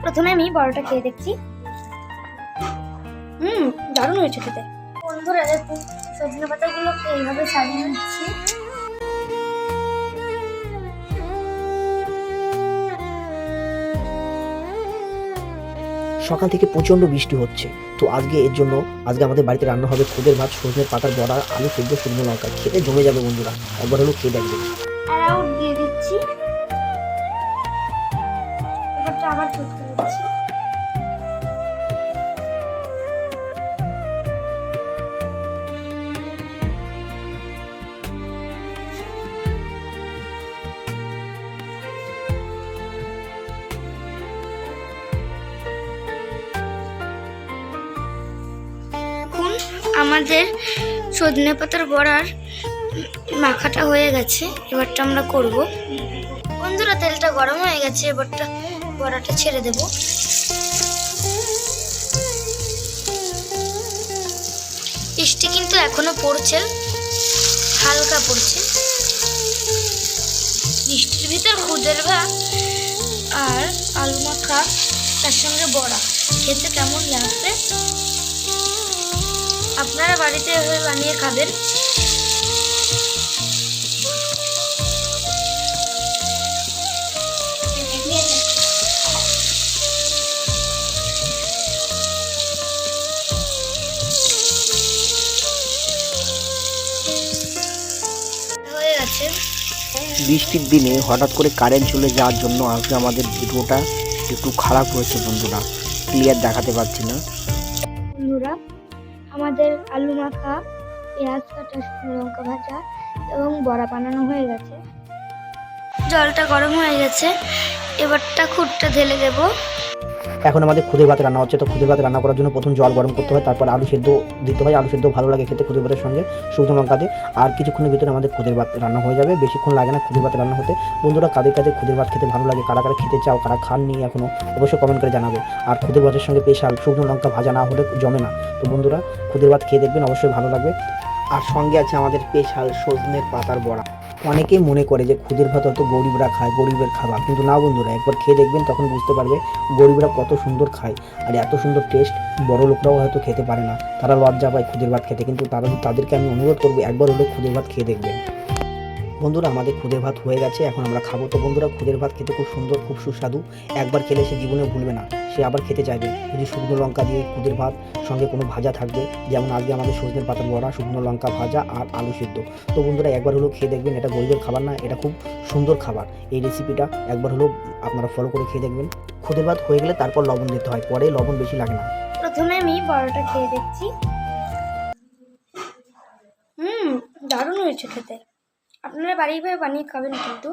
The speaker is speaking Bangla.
প্রথমে আমি বড়টা খেয়ে দেখছি। দারুণ হয়েছে খেতে। বন্ধুরা দেখুন, সজনে পাতাগুলোকে এইভাবে ছাড়িয়ে নিচ্ছি। সকাল থেকে প্রচণ্ড বৃষ্টি হচ্ছে, তো আজকে আমাদের বাড়িতে রান্না হবে খুদের ভাত, সজনের পাতার বড়া, আলু সেদ্ধ, শুকনো লঙ্কা। খেতে জমে যাবে বন্ধুরা, একবার হলো খেয়ে দেখবেন। অ্যারাউট দিয়ে দিচ্ছি। এবারটা আবার ফুটতে দিচ্ছি। আমাদের সজনে পাতার বড়ার মাখাটা হয়ে গেছে, এবারটা আমরা করব। বন্ধুরা তেলটা গরম হয়ে গেছে, এবারটা বড়াটা ছেড়ে দেব। বৃষ্টি কিন্তু এখনো পড়ছে, হালকা পড়ছে। বৃষ্টির ভিতর খুদের ভাত আর আলু মাখা, তার সঙ্গে বড়া খেতে কেমন লাগবে আপনারা বাড়িতে এভাবে বানিয়ে খাবেন। হয়ে গেছে। বৃষ্টির দিনে হঠাৎ করে কারেন্ট চলে যাওয়ার জন্য আজকে আমাদের ভিডিওটা একটু খারাপ হয়েছে বন্ধুরা, ক্লিয়ার দেখাতে পারছি না। বন্ধুরা আমাদের আলু মাখা, পেঁয়াজ কাটা, শুকনো লঙ্কা ভাজা এবং বড়া বানানো হয়ে গেছে। জলটা গরম হয়ে গেছে, এবারটা খুঁটটা ঢেলে দেব। এখন আমাদের খুদের ভাত রান্না হচ্ছে, তো খুদের ভাত রান্না করার জন্য প্রথম জল গরম করতে হয়, তারপর আলু সেদ্ধ দিতে হয়। আলু সেদ্ধ ভালো লাগে খেতে খুদের ভাতের সঙ্গে শুকনো লঙ্কা দিয়ে। আর কিছুক্ষণের ভিতরে আমাদের খুদের ভাত রান্না হয়ে যাবে, বেশিক্ষণ লাগে না খুদের ভাত রান্না হতে। বন্ধুরা কাদের কাদের খুদের ভাত খেতে ভালো লাগে, কারা কারা খেতে চাও, কারা খাননি এখনো, অবশ্যই কমেন্ট করে জানাবে। আর খুদের ভাতের সঙ্গে স্পেশাল শুকনো লঙ্কা ভাজা না হলে জমে না। তো বন্ধুরা খুদের ভাত খেয়ে দেখবেন, অবশ্যই ভালো লাগবে। আর সঙ্গে আছে আমাদের স্পেশাল সজনের পাতার বড়া। অনেকেই মনে করে যে খুদের ভাত হয়তো গরিবরা খায়, গরিবের খাবার, কিন্তু না বন্ধুরা, একবার খেয়ে দেখবেন তখন বুঝতে পারবে গরিবরা কত সুন্দর খায়। আর এত সুন্দর টেস্ট বড় লোকরাও হয়তো খেতে পারে না, তারা লজ্জা পায় খুদের ভাত খেতে, কিন্তু তাদেরকে আমি অনুরোধ করবো একবার হলেও খুদের ভাত খেয়ে দেখবেন। বন্ধুরা আমাদের খুদের ভাত হয়ে গেছে, এখন আমরা খাবো। তো বন্ধুরা খুদের ভাত খেতে খুব সুন্দর, খুব সুস্বাদু। একবার খেলে সে জীবনে ভুলবে না, সে আবার খেতে চাইবে। যদি শুকনো লঙ্কা দিয়ে খুদের ভাত, সঙ্গে কোনো ভাজা থাকবে, যেমন আজকে আমাদের সজনের পাতার বড়া, শুকনো লঙ্কা ভাজা আর আলু সিদ্ধ। তো বন্ধুরা একবার হলেও খেয়ে দেখবেন, এটা গরিবের খাবার না, এটা খুব সুন্দর খাবার। এই রেসিপিটা একবার হলেও আপনারা ফলো করে খেয়ে দেখবেন। খুদের ভাত হয়ে গেলে তারপর লবণ দিতে হয়, পরে লবণ বেশি লাগে না। প্রথমে আমি বড়াটা খেয়ে দেখছি। দারুণ হয়েছে খেতে। আপনারা বাড়িভাবে বানিয়ে খাবেন কিন্তু।